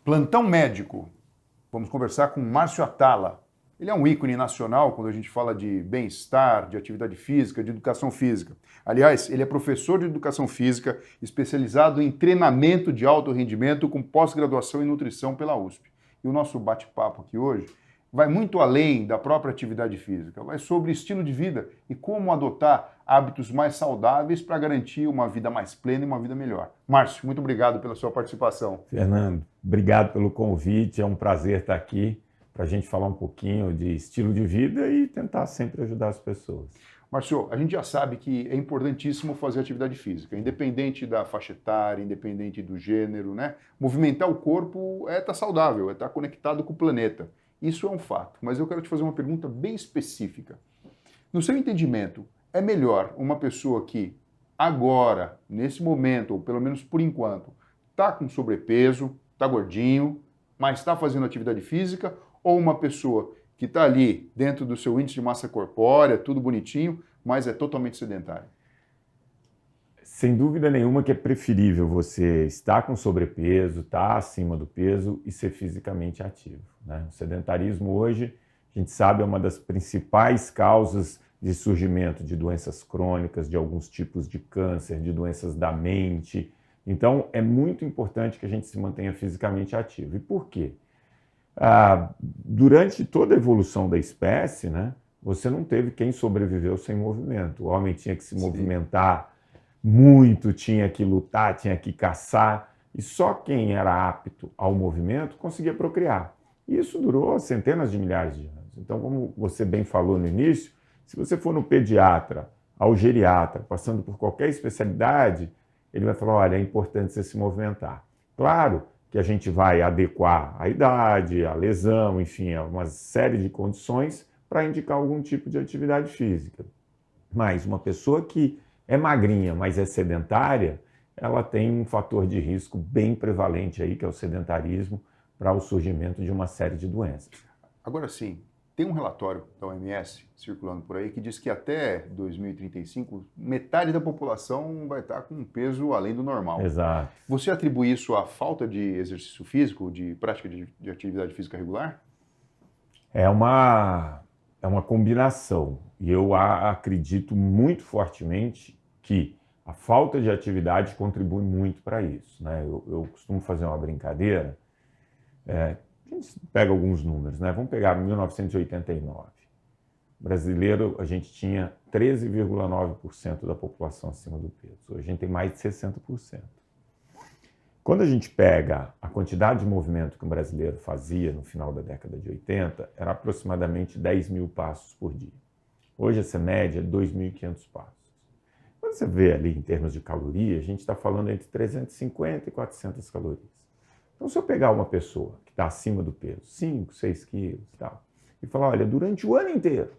Plantão Médico. Vamos conversar com Márcio Atala. Ele é um ícone nacional quando a gente fala de bem-estar, de atividade física, de educação física. Aliás, ele é professor de educação física, especializado em treinamento de alto rendimento com pós-graduação em nutrição pela USP. E o nosso bate-papo aqui hoje vai muito além da própria atividade física, vai sobre estilo de vida e como adotar hábitos mais saudáveis para garantir uma vida mais plena e uma vida melhor. Márcio, muito obrigado pela sua participação. Fernando, obrigado pelo convite, é um prazer estar aqui para a gente falar um pouquinho de estilo de vida e tentar sempre ajudar as pessoas. Márcio, a gente já sabe que é importantíssimo fazer atividade física, independente da faixa etária, independente do gênero, né? Movimentar o corpo é estar saudável, é estar conectado com o planeta. Isso é um fato, mas eu quero te fazer uma pergunta bem específica. No seu entendimento, é melhor uma pessoa que agora, nesse momento, ou pelo menos por enquanto, está com sobrepeso, está gordinho, mas está fazendo atividade física, ou uma pessoa que está ali dentro do seu índice de massa corpórea, tudo bonitinho, mas é totalmente sedentária? Sem dúvida nenhuma que é preferível você estar com sobrepeso, estar acima do peso e ser fisicamente ativo, né? O sedentarismo hoje, a gente sabe, é uma das principais causas de surgimento de doenças crônicas, de alguns tipos de câncer, de doenças da mente. Então, é muito importante que a gente se mantenha fisicamente ativo. E por quê? Durante toda a evolução da espécie, né, você não teve quem sobreviveu sem movimento. O homem tinha que se movimentar muito, tinha que lutar, tinha que caçar, e só quem era apto ao movimento conseguia procriar. E isso durou centenas de milhares de anos. Então, como você bem falou no início, se você for no pediatra, ao geriatra, passando por qualquer especialidade, ele vai falar, olha, é importante você se movimentar. Claro que a gente vai adequar a idade, a lesão, enfim, uma série de condições para indicar algum tipo de atividade física. Mas uma pessoa que é magrinha, mas é sedentária, ela tem um fator de risco bem prevalente aí, que é o sedentarismo, para o surgimento de uma série de doenças. Agora sim, tem um relatório da OMS circulando por aí que diz que até 2035, metade da população vai estar com um peso além do normal. Exato. Você atribui isso à falta de exercício físico, de prática de atividade física regular? É uma combinação. E eu acredito muito fortemente que a falta de atividade contribui muito para isso, né? Eu costumo fazer uma brincadeira. A gente pega alguns números, né? Vamos pegar 1989. Brasileiro, a gente tinha 13,9% da população acima do peso. Hoje a gente tem mais de 60%. Quando a gente pega a quantidade de movimento que um brasileiro fazia no final da década de 80, era aproximadamente 10 mil passos por dia. Hoje essa média é 2.500 passos. Quando você vê ali em termos de caloria, a gente está falando entre 350 e 400 calorias. Então, se eu pegar uma pessoa que está acima do peso, 5, 6 quilos e tal, e falar, olha, durante o ano inteiro,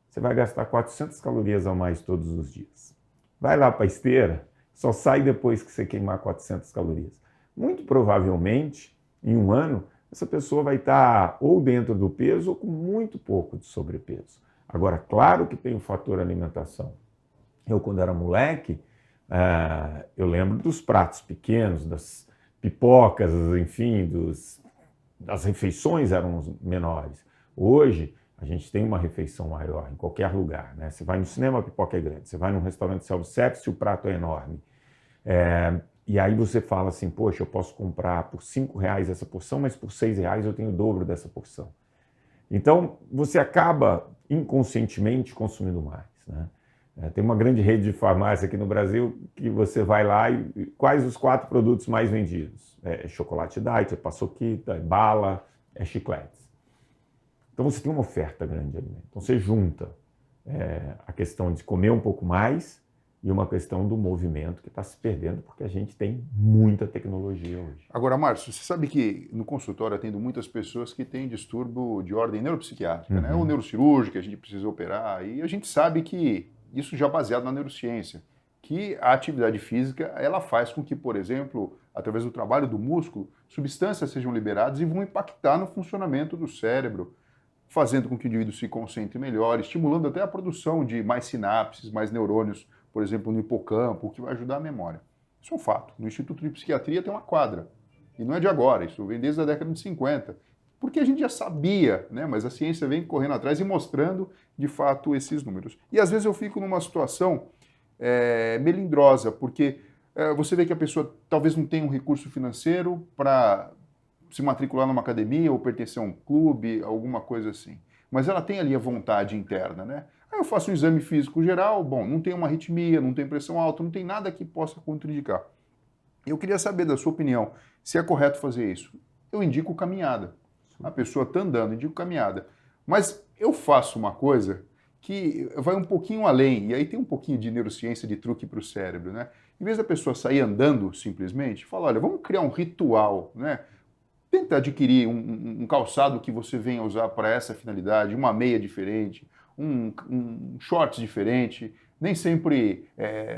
você vai gastar 400 calorias a mais todos os dias. Vai lá para a esteira, só sai depois que você queimar 400 calorias. Muito provavelmente, em um ano, essa pessoa vai estar ou dentro do peso ou com muito pouco de sobrepeso. Agora, claro que tem o fator alimentação. Eu, quando era moleque, eu lembro dos pratos pequenos, das pipocas, enfim, das refeições eram menores. Hoje, a gente tem uma refeição maior em qualquer lugar, né? Você vai no cinema, a pipoca é grande. Você vai num restaurante self-service, o prato é enorme. E aí você fala assim, poxa, eu posso comprar por R$5 essa porção, mas por R$6 eu tenho o dobro dessa porção. Então, você acaba inconscientemente consumindo mais, né? Tem uma grande rede de farmácia aqui no Brasil que você vai lá e quais os 4 produtos mais vendidos? É chocolate diet, é paçoquita, é bala, é chicletes. Então você tem uma oferta grande de alimento. Então você junta a questão de comer um pouco mais e uma questão do movimento que está se perdendo porque a gente tem muita tecnologia hoje. Agora, Márcio, você sabe que no consultório eu atendo muitas pessoas que têm distúrbio de ordem neuropsiquiátrica, né? Ou neurocirúrgica, a gente precisa operar, e a gente sabe que isso já baseado na neurociência, que a atividade física, ela faz com que, por exemplo, através do trabalho do músculo, substâncias sejam liberadas e vão impactar no funcionamento do cérebro, fazendo com que o indivíduo se concentre melhor, estimulando até a produção de mais sinapses, mais neurônios, por exemplo, no hipocampo, o que vai ajudar a memória. Isso é um fato. No Instituto de Psiquiatria tem uma quadra E não é de agora, isso vem desde a década de 50. Porque a gente já sabia, né? Mas a ciência vem correndo atrás e mostrando, de fato, esses números. E às vezes eu fico numa situação melindrosa, porque você vê que a pessoa talvez não tenha um recurso financeiro para se matricular numa academia ou pertencer a um clube, alguma coisa assim. Mas ela tem ali a vontade interna, né? Aí eu faço um exame físico geral, bom, não tem uma arritmia, não tem pressão alta, não tem nada que possa contraindicar. Eu queria saber da sua opinião, se é correto fazer isso. Eu indico caminhada. A pessoa está andando, indico caminhada. Mas eu faço uma coisa que vai um pouquinho além, e aí tem um pouquinho de neurociência, de truque para o cérebro, né? Em vez da pessoa sair andando simplesmente, fala, olha, vamos criar um ritual, né? Tenta adquirir um calçado que você venha usar para essa finalidade, uma meia diferente, um shorts diferente, nem sempre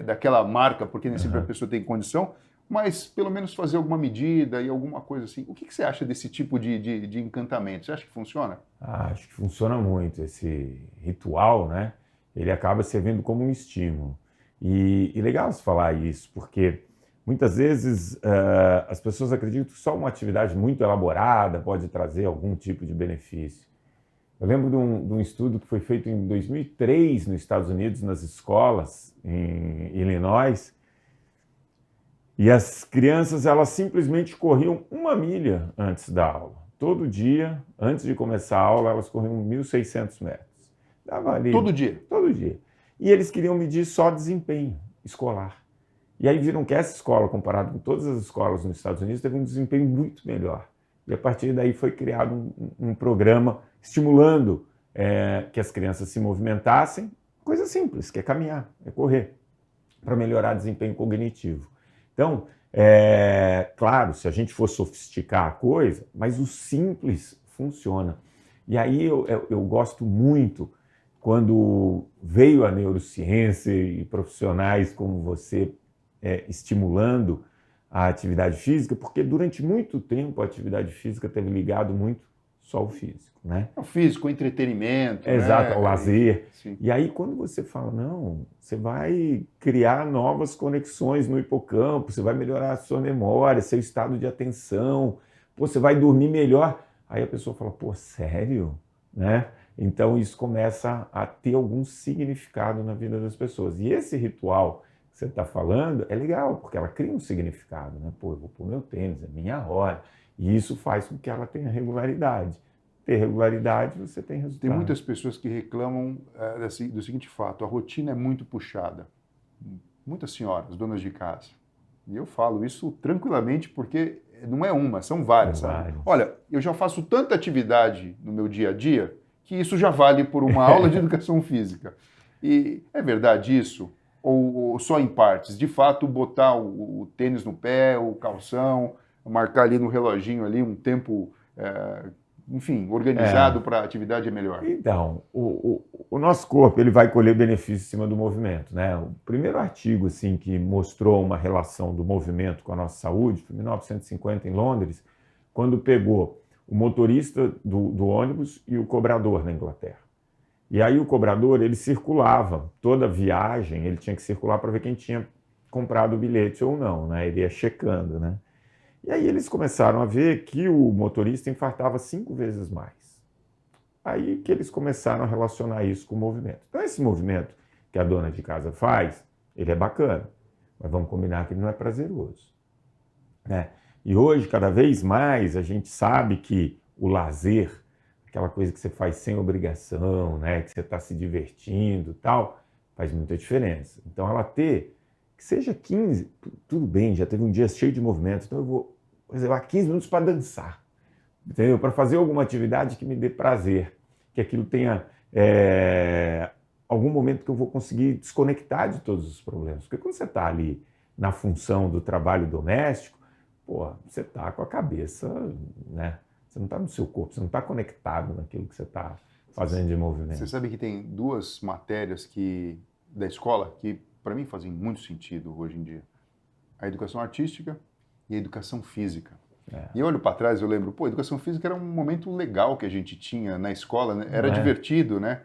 daquela marca, porque nem sempre a pessoa tem condição, mas pelo menos fazer alguma medida e alguma coisa assim. O que você acha desse tipo de encantamento? Você acha que funciona? Acho que funciona muito. Esse ritual, né? Ele acaba servindo como um estímulo. E legal você falar isso, porque muitas vezes as pessoas acreditam que só uma atividade muito elaborada pode trazer algum tipo de benefício. Eu lembro de um estudo que foi feito em 2003 nos Estados Unidos, nas escolas, em Illinois, e as crianças elas simplesmente corriam 1 milha antes da aula. Todo dia, antes de começar a aula, elas corriam 1.600 metros. Dava ali, todo dia? Todo dia. E eles queriam medir só desempenho escolar. E aí viram que essa escola, comparado com todas as escolas nos Estados Unidos, teve um desempenho muito melhor. E a partir daí foi criado um programa estimulando que as crianças se movimentassem, coisa simples, que é caminhar, é correr, para melhorar o desempenho cognitivo. Então, claro, se a gente for sofisticar a coisa, mas o simples funciona. E aí eu gosto muito quando veio a neurociência e profissionais como você estimulando a atividade física, porque durante muito tempo a atividade física teve ligado muito só ao físico, né? O físico, o entretenimento, Exato, né? ao lazer. Sim. E aí quando você fala, não, você vai criar novas conexões no hipocampo, você vai melhorar a sua memória, seu estado de atenção, você vai dormir melhor. Aí a pessoa fala, pô, sério? Né? Então isso começa a ter algum significado na vida das pessoas. E esse ritual que você está falando é legal, porque ela cria um significado, né? Pô, eu vou pôr meu tênis, é minha hora. E isso faz com que ela tenha regularidade. Ter regularidade, você tem resultado. Tem muitas pessoas que reclamam do seguinte fato, a rotina é muito puxada. Muitas senhoras, donas de casa. E eu falo isso tranquilamente porque não é uma, são várias, sabe? Olha, eu já faço tanta atividade no meu dia a dia que isso já vale por uma aula de educação física. E é verdade isso? Ou só em partes? De fato, botar o tênis no pé, o calção, marcar ali no reloginho ali um tempo, enfim, organizado para a atividade é melhor? Então, o nosso corpo ele vai colher benefício em cima do movimento, né? O primeiro artigo assim, que mostrou uma relação do movimento com a nossa saúde foi em 1950 em Londres, quando pegou o motorista do ônibus e o cobrador na Inglaterra. E aí o cobrador, ele circulava, toda viagem ele tinha que circular para ver quem tinha comprado o bilhete ou não, né? Ele ia checando, né? E aí eles começaram a ver que o motorista infartava 5 vezes mais. Aí que eles começaram a relacionar isso com o movimento. Então esse movimento que a dona de casa faz, ele é bacana, mas vamos combinar que ele não é prazeroso, né? E hoje, cada vez mais, a gente sabe que o lazer, aquela coisa que você faz sem obrigação, né, que você está se divertindo e tal, faz muita diferença. Então ela ter, que seja 15, tudo bem, já teve um dia cheio de movimento, então eu vou reservar 15 minutos para dançar, entendeu? Para fazer alguma atividade que me dê prazer, que aquilo tenha algum momento que eu vou conseguir desconectar de todos os problemas. Porque quando você está ali na função do trabalho doméstico, pô, você está com a cabeça, né? Você não está no seu corpo, você não está conectado naquilo que você está fazendo de movimento. Você sabe que tem 2 matérias da escola que, para mim, fazem muito sentido hoje em dia. A educação artística e a educação física. E eu olho para trás, eu lembro, pô, a educação física era um momento legal que a gente tinha na escola, né? Era divertido, né?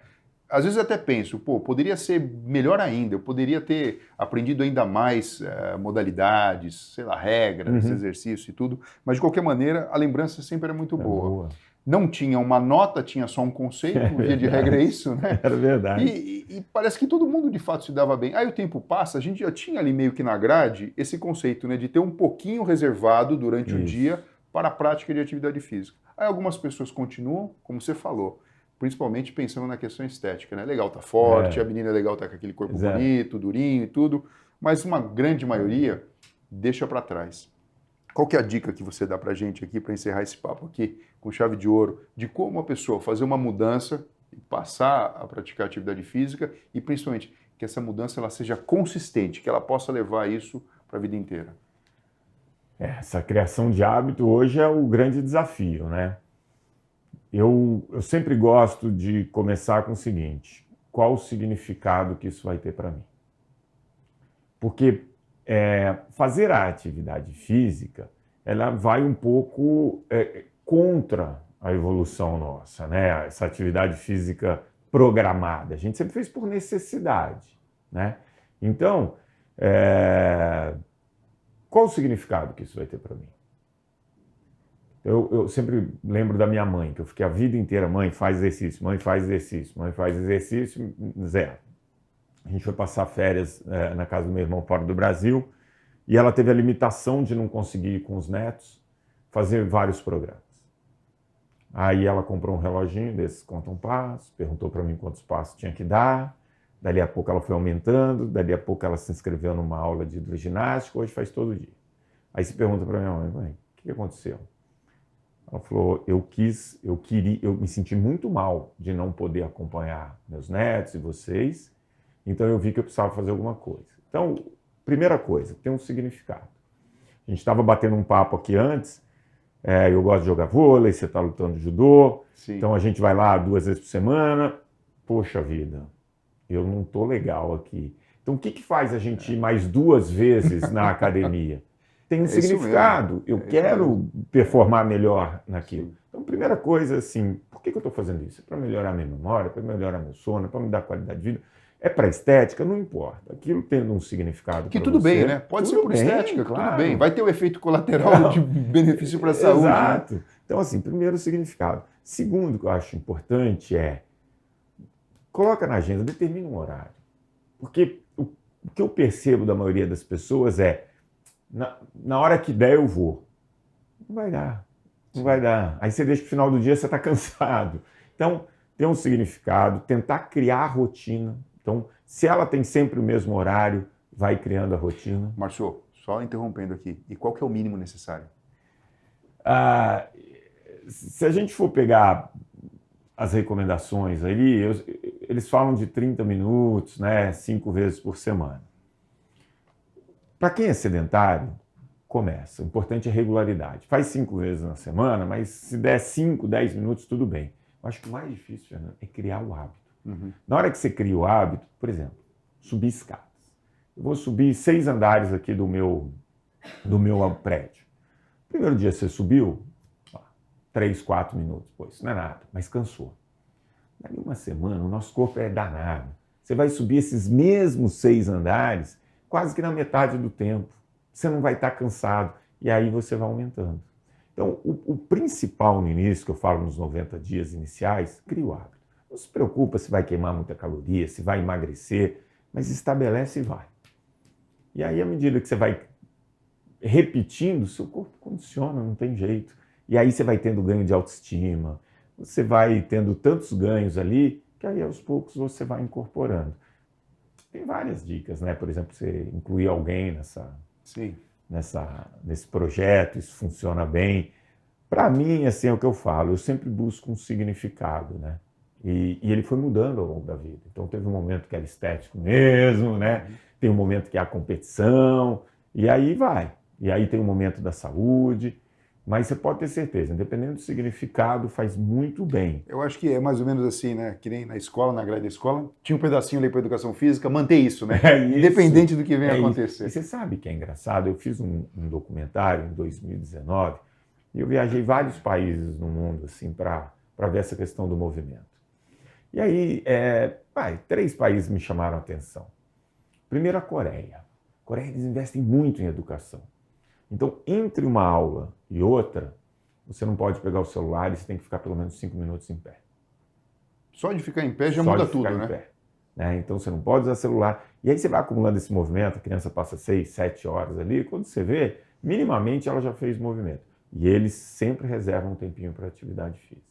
às vezes até penso, pô, poderia ser melhor ainda, eu poderia ter aprendido ainda mais modalidades, sei lá, regras, exercício e tudo, mas de qualquer maneira a lembrança sempre era muito boa. Não tinha uma nota, tinha só um conceito, via de regra é isso, né? Era verdade. E parece que todo mundo de fato se dava bem. Aí o tempo passa, a gente já tinha ali meio que na grade esse conceito, né, de ter um pouquinho reservado durante o dia para a prática de atividade física. Aí algumas pessoas continuam, como você falou, principalmente pensando na questão estética, né? Legal, tá forte, a menina é legal, tá com aquele corpo bonito, durinho e tudo, mas uma grande maioria deixa para trás. Qual que é a dica que você dá pra gente aqui para encerrar esse papo aqui com chave de ouro de como a pessoa fazer uma mudança e passar a praticar atividade física e principalmente que essa mudança ela seja consistente, que ela possa levar isso para a vida inteira? Essa criação de hábito hoje é o grande desafio, né? Eu sempre gosto de começar com o seguinte: qual o significado que isso vai ter para mim? Porque fazer a atividade física, ela vai um pouco contra a evolução nossa, né? Essa atividade física programada. A gente sempre fez por necessidade, né? Então, qual o significado que isso vai ter para mim? Eu sempre lembro da minha mãe, que eu fiquei a vida inteira, mãe, faz exercício, mãe, faz exercício, mãe, faz exercício, zero. A gente foi passar férias na casa do meu irmão fora do Brasil e ela teve a limitação de não conseguir ir com os netos fazer vários programas. Aí ela comprou um reloginho desses, conta um passo, perguntou para mim quantos passos tinha que dar, dali a pouco ela foi aumentando, dali a pouco ela se inscreveu numa aula de hidroginástica, hoje faz todo dia. Aí se pergunta para minha mãe, o que aconteceu? Ela falou, eu me senti muito mal de não poder acompanhar meus netos e vocês, então eu vi que eu precisava fazer alguma coisa. Então, primeira coisa, tem um significado. A gente estava batendo um papo aqui antes, eu gosto de jogar vôlei, você está lutando judô, Sim. Então a gente vai lá 2 vezes por semana, poxa vida, eu não estou legal aqui. Então o que faz a gente ir mais 2 vezes na academia? Tem um significado, eu quero performar melhor naquilo. Sim. Então, primeira coisa, assim, por que eu estou fazendo isso? É para melhorar minha memória, para melhorar meu sono, para me dar qualidade de vida. É para estética? Não importa. Aquilo tendo um significado que tudo você, bem, né? Pode ser por estética, claro. Tudo bem. Vai ter o efeito colateral de benefício para a saúde. Exato. Né? Então, assim, primeiro o significado. Segundo, que eu acho importante coloca na agenda, determina um horário. Porque o que eu percebo da maioria das pessoas na hora que der eu vou. Não vai dar. Não vai dar. Aí você deixa pro final do dia, você está cansado. Então, tem um significado, tentar criar a rotina. Então, se ela tem sempre o mesmo horário, vai criando a rotina. Márcio, só interrompendo aqui, e qual que é o mínimo necessário? Se a gente for pegar as recomendações ali, eles falam de 30 minutos, né, 5 vezes por semana. Para quem é sedentário, começa. O importante é regularidade. Faz 5 vezes na semana, mas se der 5, 10 minutos, tudo bem. Eu acho que o mais difícil, Fernando, é criar o hábito. Uhum. Na hora que você cria o hábito, por exemplo, subir escadas. Eu vou subir 6 andares aqui do meu prédio. Primeiro dia você subiu, 3, 4 minutos. Pô, isso não é nada, mas cansou. Daqui uma semana, o nosso corpo é danado. Você vai subir esses mesmos 6 andares quase que na metade do tempo. Você não vai estar cansado. E aí você vai aumentando. Então, o principal no início, que eu falo nos 90 dias iniciais, cria o hábito. Não se preocupa se vai queimar muita caloria, se vai emagrecer, mas estabelece e vai. E aí, à medida que você vai repetindo, seu corpo condiciona, não tem jeito. E aí você vai tendo ganho de autoestima, você vai tendo tantos ganhos ali, que aí aos poucos você vai incorporando. Tem várias dicas, né? Por exemplo, você incluir alguém nesse projeto, isso funciona bem. Para mim, assim, é o que eu falo, eu sempre busco um significado, né? E ele foi mudando ao longo da vida. Então teve um momento que era estético mesmo, né? Tem um momento que é a competição, e aí vai. E aí tem um momento da saúde, mas você pode ter certeza, independente do significado, faz muito bem. Eu acho que é mais ou menos assim, né? Que nem na escola, na grade da escola, tinha um pedacinho ali para educação física, manter isso, né? Isso, independente do que venha acontecer. E você sabe que é engraçado? Eu fiz um documentário em 2019 e eu viajei vários países no mundo assim, para ver essa questão do movimento. E aí, 3 países me chamaram a atenção. Primeiro, a Coreia. A Coreia, eles investem muito em educação. Então, entre uma aula e outra, você não pode pegar o celular e você tem que ficar pelo menos 5 minutos em pé. Só de ficar em pé já muda tudo, né? Pé. Então, você não pode usar celular. E aí você vai acumulando esse movimento, a criança passa 6, 7 horas ali, quando você vê, minimamente ela já fez movimento. E eles sempre reservam um tempinho para atividade física.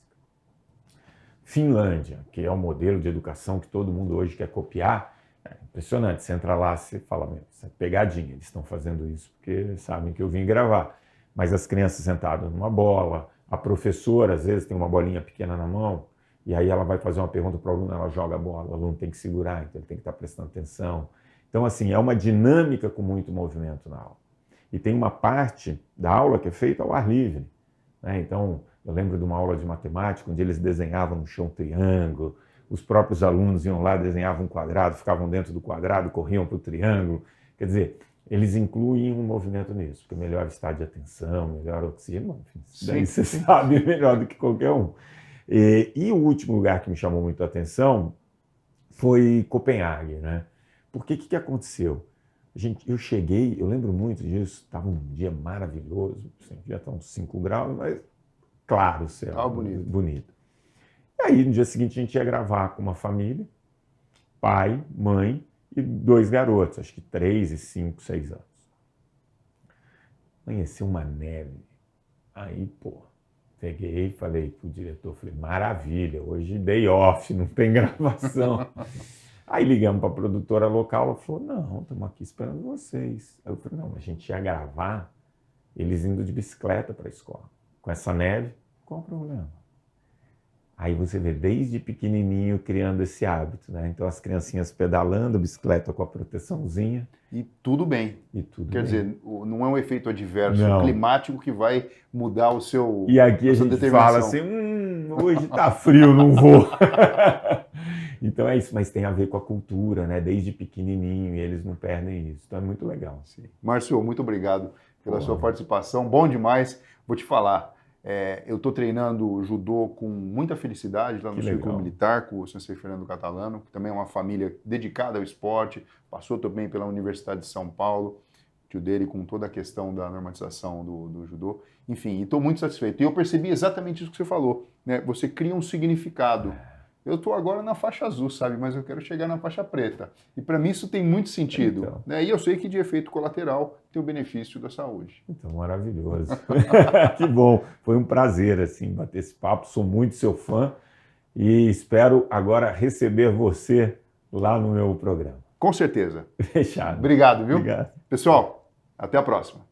Finlândia, que é um modelo de educação que todo mundo hoje quer copiar, é impressionante. Você entra lá, você fala, meu, isso é pegadinha, eles estão fazendo isso porque sabem que eu vim gravar. Mas as crianças sentadas numa bola, a professora às vezes tem uma bolinha pequena na mão, e aí ela vai fazer uma pergunta para o aluno, ela joga a bola, o aluno tem que segurar, então ele tem que estar prestando atenção. Então, assim, é uma dinâmica com muito movimento na aula. E tem uma parte da aula que é feita ao ar livre, né? Então, eu lembro de uma aula de matemática, onde eles desenhavam no chão um triângulo, os próprios alunos iam lá, desenhavam um quadrado, ficavam dentro do quadrado, corriam para o triângulo. Quer dizer, eles incluem um movimento nisso, porque melhor estado de atenção, melhor oxigênio, enfim, daí você sabe melhor do que qualquer um. E o último lugar que me chamou muito a atenção foi Copenhague, né? Porque o que aconteceu? Eu cheguei, eu lembro muito disso, estava um dia maravilhoso, assim, já estão uns 5 graus, mas claro, o céu, bonito. E aí, no dia seguinte, a gente ia gravar com uma família, pai, mãe e 2 garotos, acho que 3 e 5, 6 anos. Amanheceu uma neve, aí, peguei e falei pro diretor, maravilha, hoje day off, não tem gravação. Aí ligamos para a produtora local, ela falou, não, estamos aqui esperando vocês. Aí eu falei, não, a gente ia gravar eles indo de bicicleta para a escola. Com essa neve, qual o problema? Aí você vê desde pequenininho criando esse hábito, né? Então as criancinhas pedalando, bicicleta com a proteçãozinha. E tudo bem. Quer dizer, não é um efeito adverso climático que vai mudar o seu E aqui a gente fala assim, hoje tá frio, não vou. Então é isso, mas tem a ver com a cultura, né? Desde pequenininho, e eles não perdem isso. Então é muito legal. Sim. Márcio, muito obrigado pela sua participação. Bom demais. Vou te falar, eu estou treinando judô com muita felicidade lá no Círculo Militar, com o Sensei Fernando Catalano, que também é uma família dedicada ao esporte, passou também pela Universidade de São Paulo, tio dele com toda a questão da normatização do judô. Enfim, estou muito satisfeito. E eu percebi exatamente isso que você falou, né? Você cria um significado. Eu estou agora na faixa azul, sabe? Mas eu quero chegar na faixa preta. E para mim isso tem muito sentido. Então. Né? E eu sei que de efeito colateral tem o benefício da saúde. Então, maravilhoso. Que bom. Foi um prazer, assim, bater esse papo. Sou muito seu fã e espero agora receber você lá no meu programa. Com certeza. Fechado. Obrigado, viu? Obrigado. Pessoal, até a próxima.